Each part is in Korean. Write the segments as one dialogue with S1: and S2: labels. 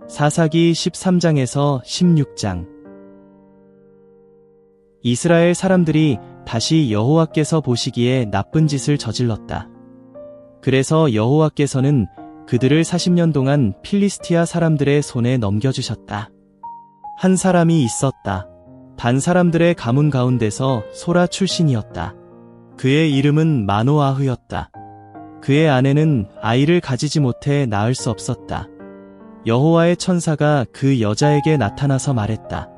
S1: 사사기 13장에서 16장. 이스라엘 사람들이 다시 여호와께서 보시기에 나쁜 짓을 저질렀다. 그래서 여호와께서는 그들을 40년 동안 필리스티아 사람들의 손에 넘겨주셨다. 한 사람이 있었다. 단 사람들의 가문 가운데서 소라 출신이었다. 그의 이름은 마노아흐였다. 그의 아내는 아이를 가지지 못해 낳을 수 없었다. 여호와의 천사가 그 여자에게 나타나서 말했다.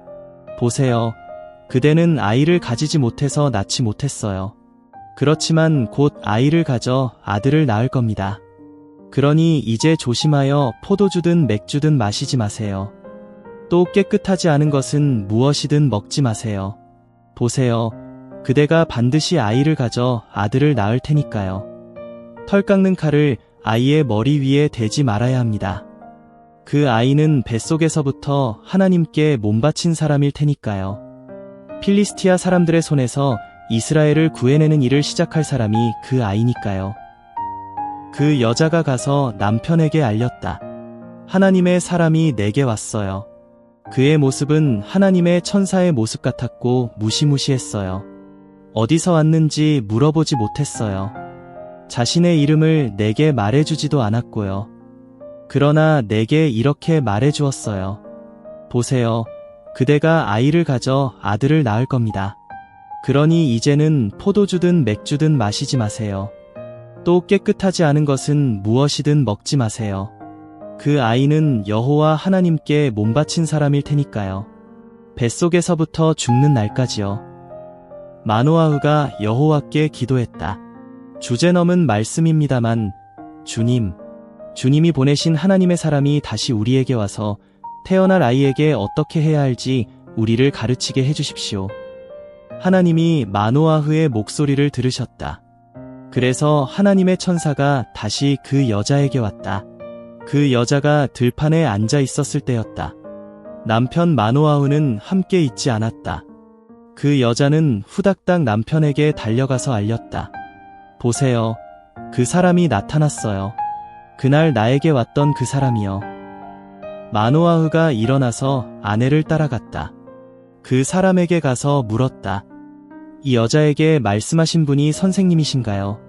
S1: 보세요. 그대는 아이를 가지지 못해서 낳지 못했어요. 그렇지만 곧 아이를 가져 아들을 낳을 겁니다. 그러니 이제 조심하여 포도주든 맥주든 마시지 마세요. 또 깨끗하지 않은 것은 무엇이든 먹지 마세요. 보세요. 그대가 반드시 아이를 가져 아들을 낳을 테니까요. 털 깎는 칼을 아이의 머리 위에 대지 말아야 합니다. 그 아이는 뱃속에서부터 하나님께 몸바친 사람일 테니까요. 필리스티아 사람들의 손에서 이스라엘을 구해내는 일을 시작할 사람이 그 아이니까요. 그 여자가 가서 남편에게 알렸다. 하나님의 사람이 내게 왔어요. 그의 모습은 하나님의 천사의 모습 같았고 무시무시했어요. 어디서 왔는지 물어보지 못했어요. 자신의 이름을 내게 말해주지도 않았고요. 그러나 내게 이렇게 말해주었어요. 보세요. 그대가 아이를 가져 아들을 낳을 겁니다. 그러니 이제는 포도주든 맥주든 마시지 마세요. 또 깨끗하지 않은 것은 무엇이든 먹지 마세요. 그 아이는 여호와 하나님께 몸바친 사람일 테니까요. 뱃속에서부터 죽는 날까지요. 마노아흐가 여호와께 기도했다. 주제넘은 말씀입니다만 주님이 보내신 하나님의 사람이 다시 우리에게 와서 태어날 아이에게 어떻게 해야 할지 우리를 가르치게 해주십시오. 하나님이 마노아흐의 목소리를 들으셨다. 그래서 하나님의 천사가 다시 그 여자에게 왔다. 그 여자가 들판에 앉아 있었을 때였다. 남편 마노아흐는 함께 있지 않았다. 그 여자는 후닥닥 남편에게 달려가서 알렸다. 보세요. 그 사람이 나타났어요. 그날 나에게 왔던 그 사람이요. 마노아흐가 일어나서 아내를 따라갔다. 그 사람에게 가서 물었다. 이 여자에게 말씀하신 분이 선생님이신가요?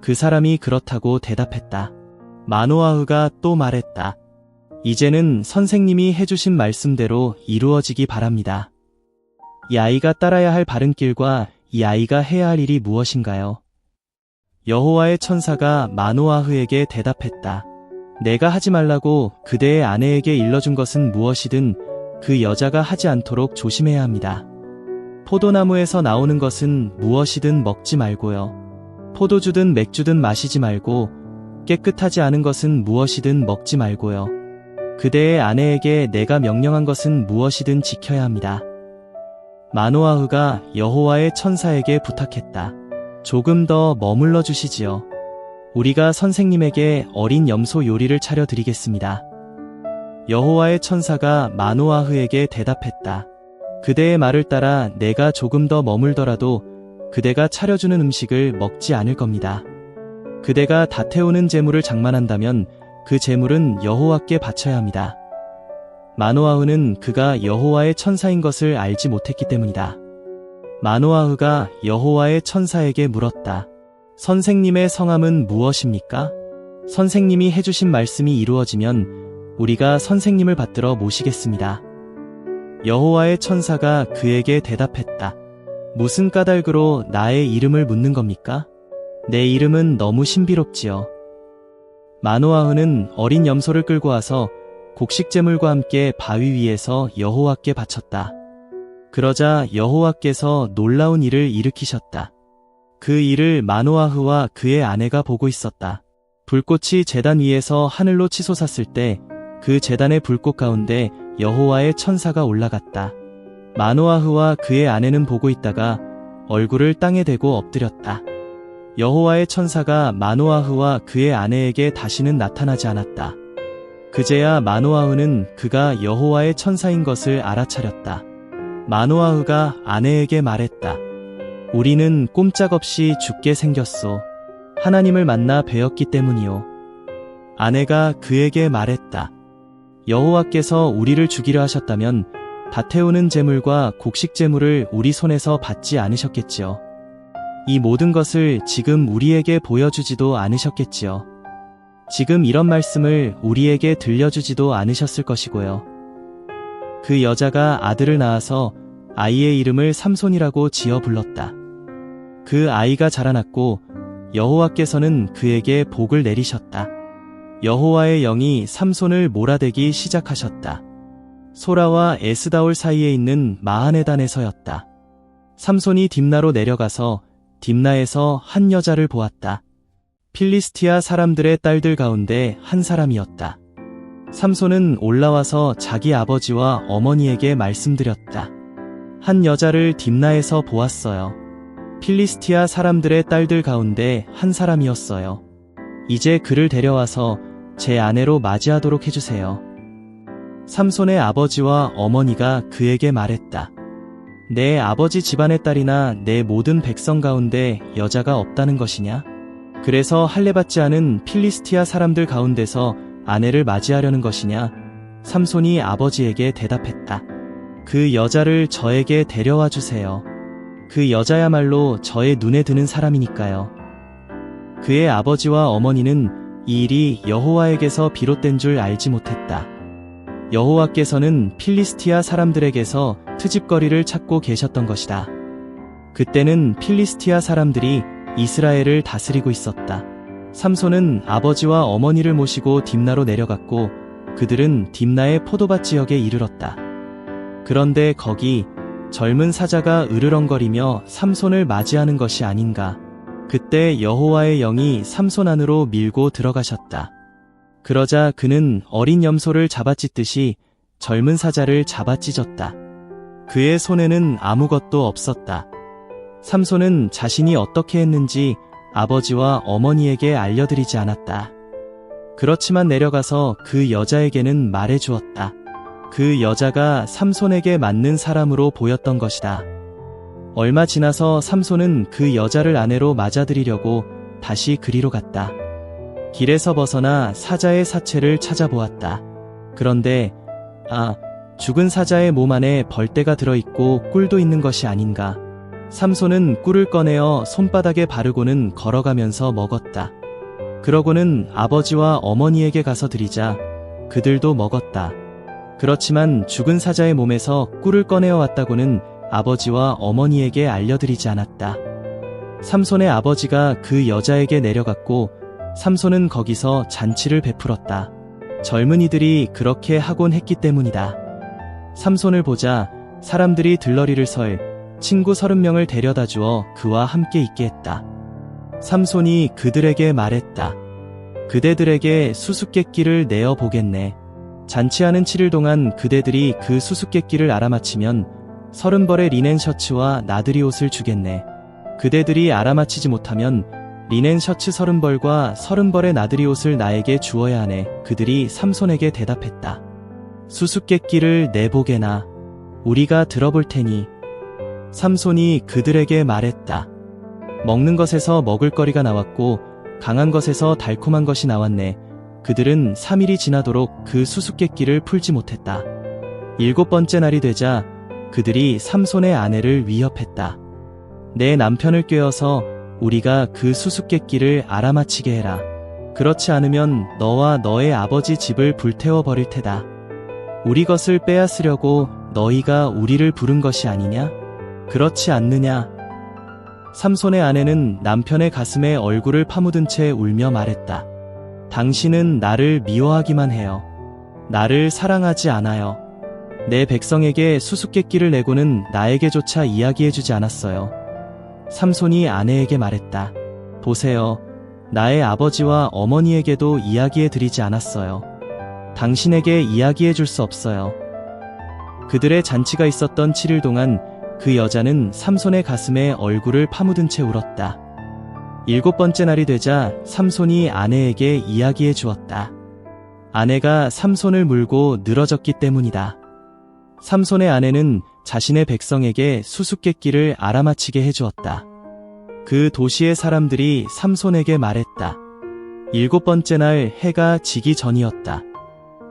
S1: 그 사람이 그렇다고 대답했다. 마노아흐가 또 말했다. 이제는 선생님이 해주신 말씀대로 이루어지기 바랍니다. 이 아이가 따라야 할 바른 길과 이 아이가 해야 할 일이 무엇인가요? 여호와의 천사가 마노아흐에게 대답했다. 내가 하지 말라고 그대의 아내에게 일러준 것은 무엇이든 그 여자가 하지 않도록 조심해야 합니다. 포도나무에서 나오는 것은 무엇이든 먹지 말고요. 포도주든 맥주든 마시지 말고 깨끗하지 않은 것은 무엇이든 먹지 말고요. 그대의 아내에게 내가 명령한 것은 무엇이든 지켜야 합니다. 마노아흐가 여호와의 천사에게 부탁했다. 조금 더 머물러 주시지요. 우리가 선생님에게 어린 염소 요리를 차려 드리겠습니다. 여호와의 천사가 마노아흐에게 대답했다. 그대의 말을 따라 내가 조금 더 머물더라도 그대가 차려주는 음식을 먹지 않을 겁니다. 그대가 다 태우는 제물을 장만한다면 그 제물은 여호와께 바쳐야 합니다. 마노아흐는 그가 여호와의 천사인 것을 알지 못했기 때문이다. 마노아흐가 여호와의 천사에게 물었다. 선생님의 성함은 무엇입니까? 선생님이 해주신 말씀이 이루어지면 우리가 선생님을 받들어 모시겠습니다. 여호와의 천사가 그에게 대답했다. 무슨 까닭으로 나의 이름을 묻는 겁니까? 내 이름은 너무 신비롭지요. 마노아흐는 어린 염소를 끌고 와서 곡식제물과 함께 바위 위에서 여호와께 바쳤다. 그러자 여호와께서 놀라운 일을 일으키셨다. 그 일을 마노아흐와 그의 아내가 보고 있었다. 불꽃이 제단 위에서 하늘로 치솟았을 때 그 제단의 불꽃 가운데 여호와의 천사가 올라갔다. 마노아흐와 그의 아내는 보고 있다가 얼굴을 땅에 대고 엎드렸다. 여호와의 천사가 마노아흐와 그의 아내에게 다시는 나타나지 않았다. 그제야 마노아흐는 그가 여호와의 천사인 것을 알아차렸다. 마노아흐가 아내에게 말했다. 우리는 꼼짝없이 죽게 생겼소. 하나님을 만나 뵈었기 때문이요. 아내가 그에게 말했다. 여호와께서 우리를 죽이려 하셨다면 다태우는 제물과 곡식 제물을 우리 손에서 받지 않으셨겠지요. 이 모든 것을 지금 우리에게 보여주지도 않으셨겠지요. 지금 이런 말씀을 우리에게 들려주지도 않으셨을 것이고요. 그 여자가 아들을 낳아서 아이의 이름을 삼손이라고 지어 불렀다. 그 아이가 자라났고 여호와께서는 그에게 복을 내리셨다. 여호와의 영이 삼손을 몰아대기 시작하셨다. 소라와 에스다올 사이에 있는 마하네단에서였다. 삼손이 딥나로 내려가서 딥나에서 한 여자를 보았다. 필리스티아 사람들의 딸들 가운데 한 사람이었다. 삼손은 올라와서 자기 아버지와 어머니에게 말씀드렸다. 한 여자를 딥나에서 보았어요. 필리스티아 사람들의 딸들 가운데 한 사람이었어요. 이제 그를 데려와서 제 아내로 맞이하도록 해주세요. 삼손의 아버지와 어머니가 그에게 말했다. 내 아버지 집안의 딸이나 내 모든 백성 가운데 여자가 없다는 것이냐? 그래서 할례받지 않은 필리스티아 사람들 가운데서 아내를 맞이하려는 것이냐? 삼손이 아버지에게 대답했다. 그 여자를 저에게 데려와 주세요. 그 여자야말로 저의 눈에 드는 사람이니까요. 그의 아버지와 어머니는 이 일이 여호와에게서 비롯된 줄 알지 못했다. 여호와께서는 필리스티아 사람들에게서 트집거리를 찾고 계셨던 것이다. 그때는 필리스티아 사람들이 이스라엘을 다스리고 있었다. 삼손은 아버지와 어머니를 모시고 딥나로 내려갔고 그들은 딥나의 포도밭 지역에 이르렀다. 그런데 거기 젊은 사자가 으르렁거리며 삼손을 맞이하는 것이 아닌가. 그때 여호와의 영이 삼손 안으로 밀고 들어가셨다. 그러자 그는 어린 염소를 잡아찢듯이 젊은 사자를 잡아찢었다. 그의 손에는 아무것도 없었다. 삼손은 자신이 어떻게 했는지 아버지와 어머니에게 알려드리지 않았다. 그렇지만 내려가서 그 여자에게는 말해주었다. 그 여자가 삼손에게 맞는 사람으로 보였던 것이다. 얼마 지나서 삼손은 그 여자를 아내로 맞아들이려고 다시 그리로 갔다. 길에서 벗어나 사자의 사체를 찾아보았다. 그런데 죽은 사자의 몸 안에 벌떼가 들어있고 꿀도 있는 것이 아닌가. 삼손은 꿀을 꺼내어 손바닥에 바르고는 걸어가면서 먹었다. 그러고는 아버지와 어머니에게 가서 드리자 그들도 먹었다. 그렇지만 죽은 사자의 몸에서 꿀을 꺼내어 왔다고는 아버지와 어머니에게 알려드리지 않았다. 삼손의 아버지가 그 여자에게 내려갔고 삼손은 거기서 잔치를 베풀었다. 젊은이들이 그렇게 하곤 했기 때문이다. 삼손을 보자 사람들이 들러리를 설 친구 30명을 데려다 주어 그와 함께 있게 했다. 삼손이 그들에게 말했다. 그대들에게 수수께끼를 내어 보겠네. 잔치하는 7일 동안 그대들이 그 수수께끼를 알아맞히면 30벌의 리넨 셔츠와 나들이 옷을 주겠네. 그대들이 알아맞히지 못하면 리넨 셔츠 30벌과 30벌의 나들이 옷을 나에게 주어야 하네. 그들이 삼손에게 대답했다. 수수께끼를 내보게나. 우리가 들어볼 테니. 삼손이 그들에게 말했다. 먹는 것에서 먹을거리가 나왔고 강한 것에서 달콤한 것이 나왔네. 그들은 3일이 지나도록 그 수수께끼를 풀지 못했다. 7번째 날이 되자 그들이 삼손의 아내를 위협했다. 내 남편을 꾀어서 우리가 그 수수께끼를 알아맞히게 해라. 그렇지 않으면 너와 너의 아버지 집을 불태워 버릴 테다. 우리 것을 빼앗으려고 너희가 우리를 부른 것이 아니냐? 그렇지 않느냐? 삼손의 아내는 남편의 가슴에 얼굴을 파묻은 채 울며 말했다. 당신은 나를 미워하기만 해요. 나를 사랑하지 않아요. 내 백성에게 수수께끼를 내고는 나에게조차 이야기해주지 않았어요. 삼손이 아내에게 말했다. 보세요. 나의 아버지와 어머니에게도 이야기해드리지 않았어요. 당신에게 이야기해줄 수 없어요. 그들의 잔치가 있었던 7일 동안 그 여자는 삼손의 가슴에 얼굴을 파묻은 채 울었다. 7번째 날이 되자 삼손이 아내에게 이야기해 주었다. 아내가 삼손을 물고 늘어졌기 때문이다. 삼손의 아내는 자신의 백성에게 수수께끼를 알아맞히게 해주었다. 그 도시의 사람들이 삼손에게 말했다. 7번째 날 해가 지기 전이었다.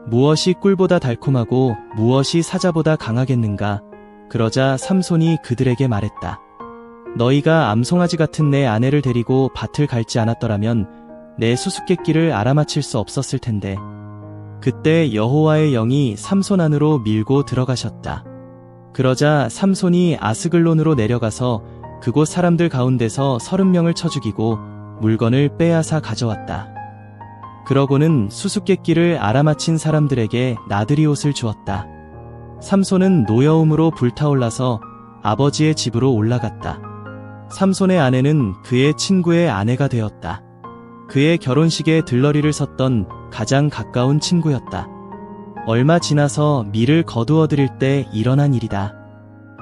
S1: 무엇이 꿀보다 달콤하고 무엇이 사자보다 강하겠는가? 그러자 삼손이 그들에게 말했다. 너희가 암송아지 같은 내 아내를 데리고 밭을 갈지 않았더라면 내 수수께끼를 알아맞힐 수 없었을 텐데. 그때 여호와의 영이 삼손 안으로 밀고 들어가셨다. 그러자 삼손이 아스글론으로 내려가서 그곳 사람들 가운데서 30명을 쳐 죽이고 물건을 빼앗아 가져왔다. 그러고는 수수께끼를 알아맞힌 사람들에게 나들이 옷을 주었다. 삼손은 노여움으로 불타올라서 아버지의 집으로 올라갔다. 삼손의 아내는 그의 친구의 아내가 되었다. 그의 결혼식에 들러리를 섰던 가장 가까운 친구였다. 얼마 지나서 밀을 거두어 들일 때 일어난 일이다.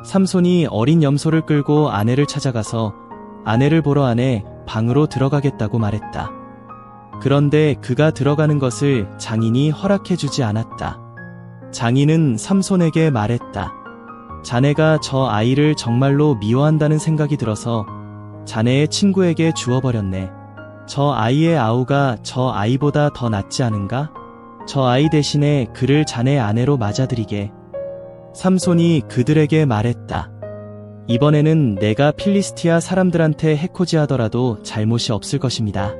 S1: 삼손이 어린 염소를 끌고 아내를 찾아가서 아내를 보러 안에 방으로 들어가겠다고 말했다. 그런데 그가 들어가는 것을 장인이 허락해주지 않았다. 장인은 삼손에게 말했다. 자네가 저 아이를 정말로 미워한다는 생각이 들어서 자네의 친구에게 주어버렸네. 저 아이의 아우가 저 아이보다 더 낫지 않은가? 저 아이 대신에 그를 자네 아내로 맞아들이게. 삼손이 그들에게 말했다. 이번에는 내가 필리스티아 사람들한테 해코지하더라도 잘못이 없을 것입니다.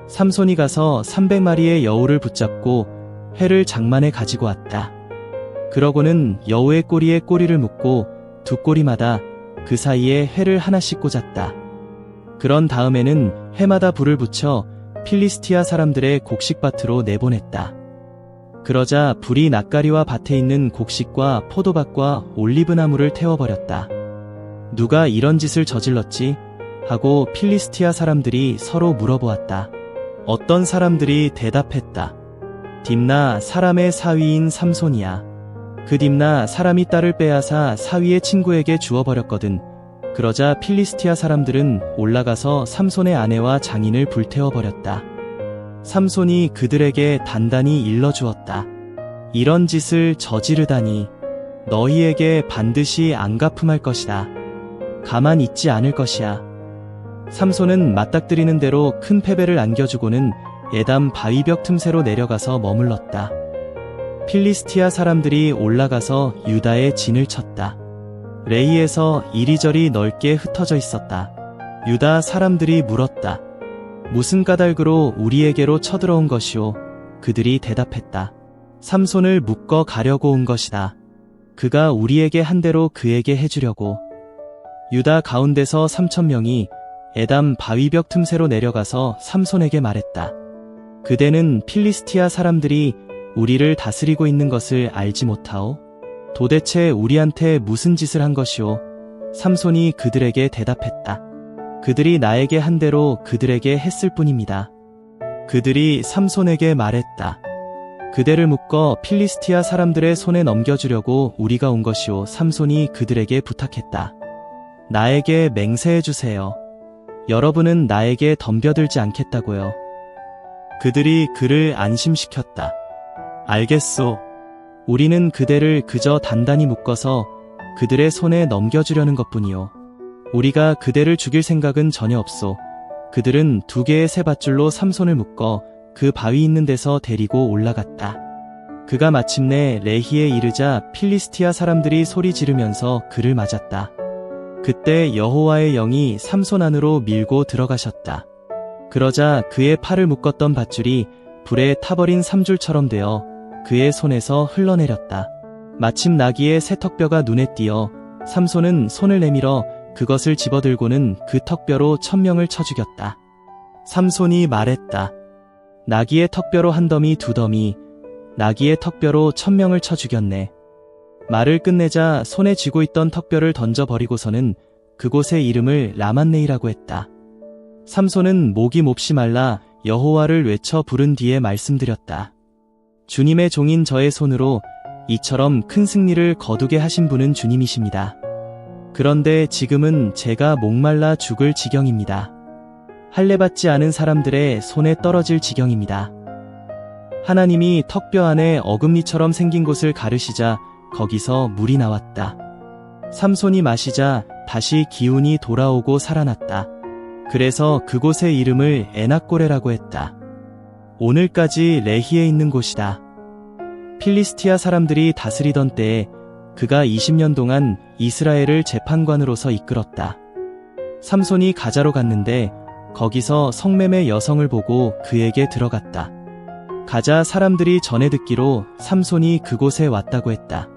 S1: 삼손이 가서 300마리의 여우를 붙잡고 회를 장만에 가지고 왔다. 그러고는 여우의 꼬리에 꼬리를 묶고 두 꼬리마다 그 사이에 회를 하나씩 꽂았다. 그런 다음에는 회마다 불을 붙여 필리스티아 사람들의 곡식밭으로 내보냈다. 그러자 불이 낫가리와 밭에 있는 곡식과 포도밭과 올리브나무를 태워버렸다. 누가 이런 짓을 저질렀지? 하고 필리스티아 사람들이 서로 물어보았다. 어떤 사람들이 대답했다. 딥나 사람의 사위인 삼손이야. 그 딥나 사람이 딸을 빼앗아 사위의 친구에게 주어버렸거든. 그러자 필리스티아 사람들은 올라가서 삼손의 아내와 장인을 불태워버렸다. 삼손이 그들에게 단단히 일러주었다. 이런 짓을 저지르다니 너희에게 반드시 안갚음할 것이다. 가만 있지 않을 것이야. 삼손은 맞닥뜨리는 대로 큰 패배를 안겨주고는 에담 바위벽 틈새로 내려가서 머물렀다. 필리스티아 사람들이 올라가서 유다의 진을 쳤다. 레이에서 이리저리 넓게 흩어져 있었다. 유다 사람들이 물었다. 무슨 까닭으로 우리에게로 쳐들어온 것이오? 그들이 대답했다. 삼손을 묶어 가려고 온 것이다. 그가 우리에게 한 대로 그에게 해주려고. 유다 가운데서 3,000명이 에담 바위벽 틈새로 내려가서 삼손에게 말했다. 그대는 필리스티아 사람들이 우리를 다스리고 있는 것을 알지 못하오? 도대체 우리한테 무슨 짓을 한 것이오? 삼손이 그들에게 대답했다. 그들이 나에게 한 대로 그들에게 했을 뿐입니다. 그들이 삼손에게 말했다. 그대를 묶어 필리스티아 사람들의 손에 넘겨주려고 우리가 온 것이오. 삼손이 그들에게 부탁했다. 나에게 맹세해주세요. 여러분은 나에게 덤벼들지 않겠다고요. 그들이 그를 안심시켰다. 알겠소. 우리는 그대를 그저 단단히 묶어서 그들의 손에 넘겨주려는 것뿐이요. 우리가 그대를 죽일 생각은 전혀 없소. 그들은 2개의 새 밧줄로 삼손을 묶어 그 바위 있는 데서 데리고 올라갔다. 그가 마침내 레히에 이르자 필리스티아 사람들이 소리 지르면서 그를 맞았다. 그때 여호와의 영이 삼손 안으로 밀고 들어가셨다. 그러자 그의 팔을 묶었던 밧줄이 불에 타버린 삼줄처럼 되어 그의 손에서 흘러내렸다. 마침 나귀의 새 턱뼈가 눈에 띄어 삼손은 손을 내밀어 그것을 집어들고는 그 턱뼈로 1,000명을 쳐 죽였다. 삼손이 말했다. 나귀의 턱뼈로 한 더미 2더미, 나귀의 턱뼈로 1,000명을 쳐 죽였네. 말을 끝내자 손에 쥐고 있던 턱뼈를 던져버리고서는 그곳의 이름을 라만네이라고 했다. 삼손은 목이 몹시 말라 여호와를 외쳐 부른 뒤에 말씀드렸다. 주님의 종인 저의 손으로 이처럼 큰 승리를 거두게 하신 분은 주님이십니다. 그런데 지금은 제가 목말라 죽을 지경입니다. 할례받지 않은 사람들의 손에 떨어질 지경입니다. 하나님이 턱뼈 안에 어금니처럼 생긴 곳을 가르시자 거기서 물이 나왔다. 삼손이 마시자 다시 기운이 돌아오고 살아났다. 그래서 그곳의 이름을 에낙고레라고 했다. 오늘까지 레히에 있는 곳이다. 필리스티아 사람들이 다스리던 때에 그가 20년 동안 이스라엘을 재판관으로서 이끌었다. 삼손이 가자로 갔는데 거기서 성매매 여성을 보고 그에게 들어갔다. 가자 사람들이 전해 듣기로 삼손이 그곳에 왔다고 했다.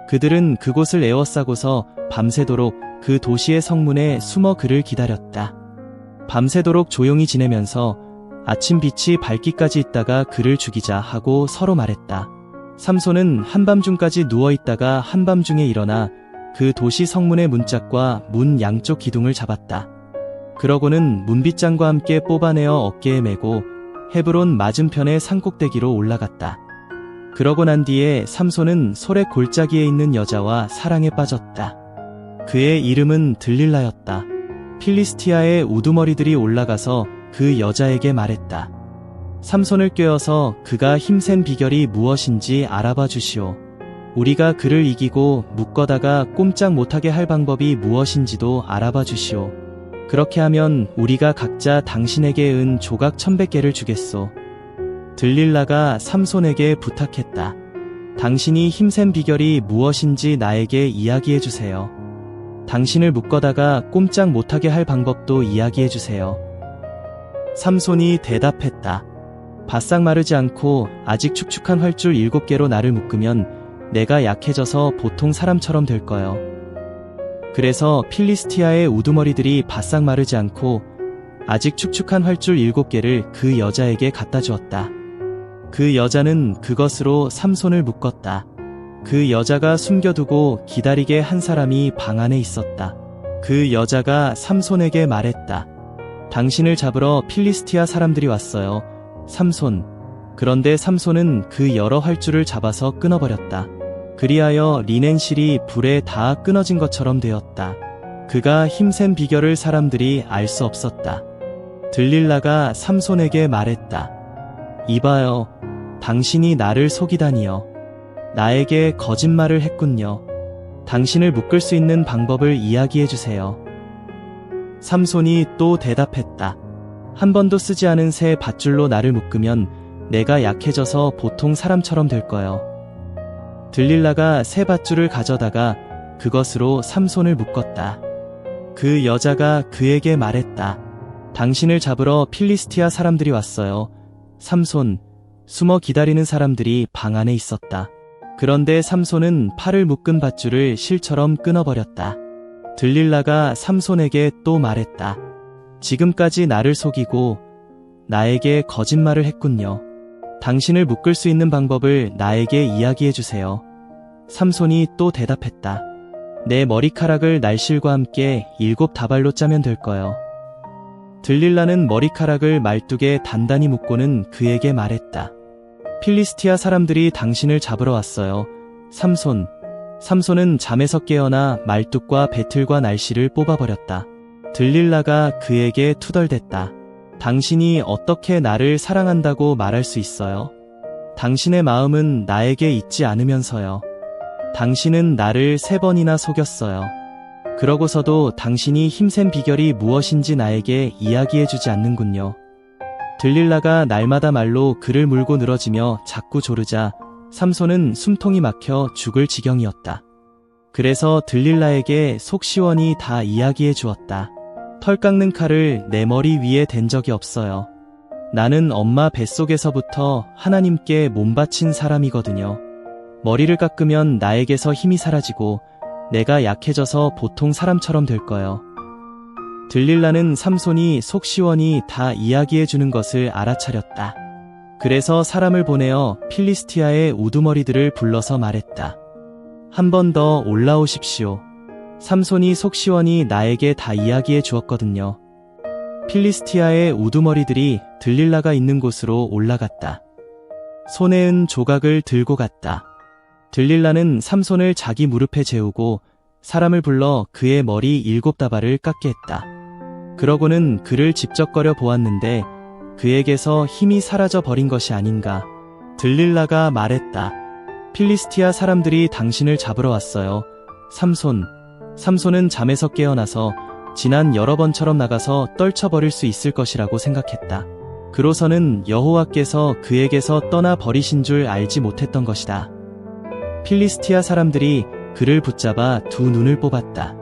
S1: 그들은 그곳을 에워싸고서 밤새도록 그 도시의 성문에 숨어 그를 기다렸다. 밤새도록 조용히 지내면서 아침 빛이 밝기까지 있다가 그를 죽이자 하고 서로 말했다. 삼손은 한밤중까지 누워있다가 한밤중에 일어나 그 도시 성문의 문짝과 문 양쪽 기둥을 잡았다. 그러고는 문빗장과 함께 뽑아내어 어깨에 메고 헤브론 맞은편의 산꼭대기로 올라갔다. 그러고 난 뒤에 삼손은 솔의 골짜기에 있는 여자와 사랑에 빠졌다. 그의 이름은 들릴라였다. 필리스티아의 우두머리들이 올라가서 그 여자에게 말했다. 삼손을 꿰어서 그가 힘센 비결이 무엇인지 알아봐 주시오. 우리가 그를 이기고 묶어다가 꼼짝 못하게 할 방법이 무엇인지도 알아봐 주시오. 그렇게 하면 우리가 각자 당신에게 은 조각 1100개를 주겠소. 들릴라가 삼손에게 부탁했다. 당신이 힘센 비결이 무엇인지 나에게 이야기해 주세요. 당신을 묶어다가 꼼짝 못하게 할 방법도 이야기해 주세요. 삼손이 대답했다. 바싹 마르지 않고 아직 축축한 활줄 7개로 나를 묶으면 내가 약해져서 보통 사람처럼 될 거요. 그래서 필리스티아의 우두머리들이 바싹 마르지 않고 아직 축축한 활줄 7개를 그 여자에게 갖다 주었다. 그 여자는 그것으로 삼손을 묶었다. 그 여자가 숨겨두고 기다리게 한 사람이 방 안에 있었다. 그 여자가 삼손에게 말했다. 당신을 잡으러 필리스티아 사람들이 왔어요. 삼손. 그런데 삼손은 그 여러 활줄을 잡아서 끊어버렸다. 그리하여 리넨 실이 불에 다 끊어진 것처럼 되었다. 그가 힘센 비결을 사람들이 알 수 없었다. 들릴라가 삼손에게 말했다. 이봐요. 당신이 나를 속이다니요. 나에게 거짓말을 했군요. 당신을 묶을 수 있는 방법을 이야기해 주세요. 삼손이 또 대답했다. 한 번도 쓰지 않은 새 밧줄로 나를 묶으면 내가 약해져서 보통 사람처럼 될 거요. 들릴라가 새 밧줄을 가져다가 그것으로 삼손을 묶었다. 그 여자가 그에게 말했다. 당신을 잡으러 필리스티아 사람들이 왔어요. 삼손. 숨어 기다리는 사람들이 방 안에 있었다. 그런데 삼손은 팔을 묶은 밧줄을 실처럼 끊어버렸다. 들릴라가 삼손에게 또 말했다. 지금까지 나를 속이고 나에게 거짓말을 했군요. 당신을 묶을 수 있는 방법을 나에게 이야기해 주세요. 삼손이 또 대답했다. 내 머리카락을 날실과 함께 7다발로 짜면 될 거요. 들릴라는 머리카락을 12개 단단히 묶고는 그에게 말했다. 필리스티아 사람들이 당신을 잡으러 왔어요. 삼손. 삼손은 잠에서 깨어나 말뚝과 배틀과 날씨를 뽑아버렸다. 들릴라가 그에게 투덜댔다. 당신이 어떻게 나를 사랑한다고 말할 수 있어요? 당신의 마음은 나에게 있지 않으면서요. 당신은 나를 3번이나 속였어요. 그러고서도 당신이 힘센 비결이 무엇인지 나에게 이야기해주지 않는군요. 들릴라가 날마다 말로 그를 물고 늘어지며 자꾸 조르자 삼손은 숨통이 막혀 죽을 지경이었다. 그래서 들릴라에게 속 시원히 다 이야기해 주었다. 털 깎는 칼을 내 머리 위에 댄 적이 없어요. 나는 엄마 뱃속에서부터 하나님께 몸바친 사람이거든요. 머리를 깎으면 나에게서 힘이 사라지고 내가 약해져서 보통 사람처럼 될 거요. 들릴라는 삼손이 속 시원히 다 이야기해 주는 것을 알아차렸다. 그래서 사람을 보내어 필리스티아의 우두머리들을 불러서 말했다. 한 번 더 올라오십시오. 삼손이 속 시원히 나에게 다 이야기해 주었거든요. 필리스티아의 우두머리들이 들릴라가 있는 곳으로 올라갔다. 손에 은 조각을 들고 갔다. 들릴라는 삼손을 자기 무릎에 재우고 사람을 불러 그의 머리 7다발을 깎게 했다. 그러고는 그를 집적거려 보았는데 그에게서 힘이 사라져 버린 것이 아닌가. 들릴라가 말했다. 필리스티아 사람들이 당신을 잡으러 왔어요. 삼손. 삼손은 잠에서 깨어나서 지난 여러 번처럼 나가서 떨쳐버릴 수 있을 것이라고 생각했다. 그로서는 여호와께서 그에게서 떠나 버리신 줄 알지 못했던 것이다. 필리스티아 사람들이 그를 붙잡아 두 눈을 뽑았다.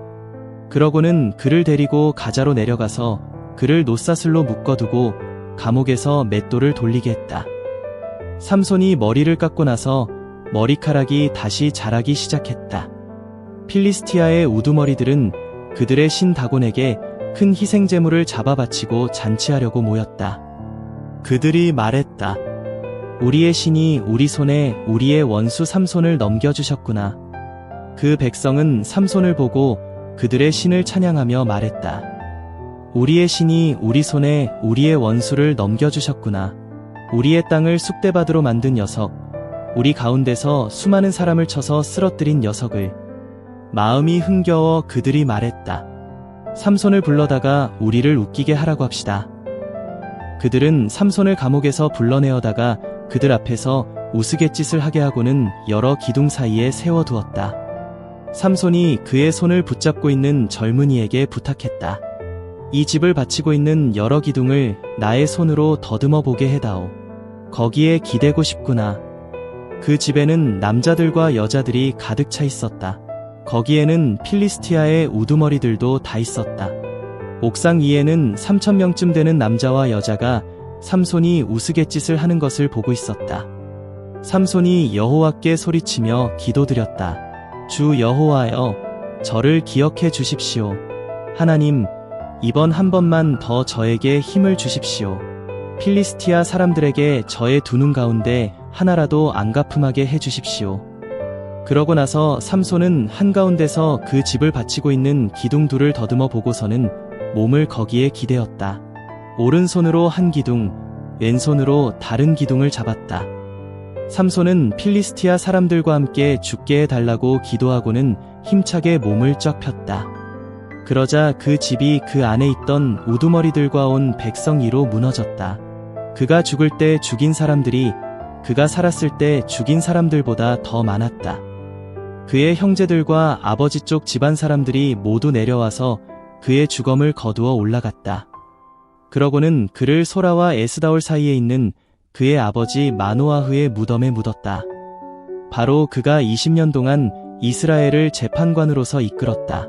S1: 그러고는 그를 데리고 가자로 내려가서 그를 놋사슬로 묶어두고 감옥에서 맷돌을 돌리게 했다. 삼손이 머리를 깎고 나서 머리카락이 다시 자라기 시작했다. 필리스티아의 우두머리들은 그들의 신 다곤에게 큰 희생 제물을 잡아 바치고 잔치하려고 모였다. 그들이 말했다. 우리의 신이 우리 손에 우리의 원수 삼손을 넘겨주셨구나. 그 백성은 삼손을 보고 그들의 신을 찬양하며 말했다. 우리의 신이 우리 손에 우리의 원수를 넘겨주셨구나. 우리의 땅을 쑥대밭으로 만든 녀석, 우리 가운데서 수많은 사람을 쳐서 쓰러뜨린 녀석을. 마음이 흥겨워 그들이 말했다. 삼손을 불러다가 우리를 웃기게 하라고 합시다. 그들은 삼손을 감옥에서 불러내어다가 그들 앞에서 우스갯짓을 하게 하고는 여러 기둥 사이에 세워두었다. 삼손이 그의 손을 붙잡고 있는 젊은이에게 부탁했다. 이 집을 바치고 있는 여러 기둥을 나의 손으로 더듬어 보게 해다오. 거기에 기대고 싶구나. 그 집에는 남자들과 여자들이 가득 차 있었다. 거기에는 필리스티아의 우두머리들도 다 있었다. 옥상 위에는 3,000명쯤 되는 남자와 여자가 삼손이 우스갯짓을 하는 것을 보고 있었다. 삼손이 여호와께 소리치며 기도드렸다. 주 여호와여, 저를 기억해 주십시오. 하나님, 이번 한 번만 더 저에게 힘을 주십시오. 필리스티아 사람들에게 저의 두 눈 가운데 하나라도 안 갚음하게 해 주십시오. 그러고 나서 삼손은 한가운데서 그 집을 바치고 있는 기둥 둘을 더듬어 보고서는 몸을 거기에 기대었다. 오른손으로 한 기둥, 왼손으로 다른 기둥을 잡았다. 삼손은 필리스티아 사람들과 함께 죽게 해달라고 기도하고는 힘차게 몸을 쫙 폈다. 그러자 그 집이 그 안에 있던 우두머리들과 온 백성 위로 무너졌다. 그가 죽을 때 죽인 사람들이 그가 살았을 때 죽인 사람들보다 더 많았다. 그의 형제들과 아버지 쪽 집안 사람들이 모두 내려와서 그의 주검을 거두어 올라갔다. 그러고는 그를 소라와 에스다올 사이에 있는 그의 아버지 마노아흐의 무덤에 묻었다. 바로 그가 20년 동안 이스라엘을 재판관으로서 이끌었다.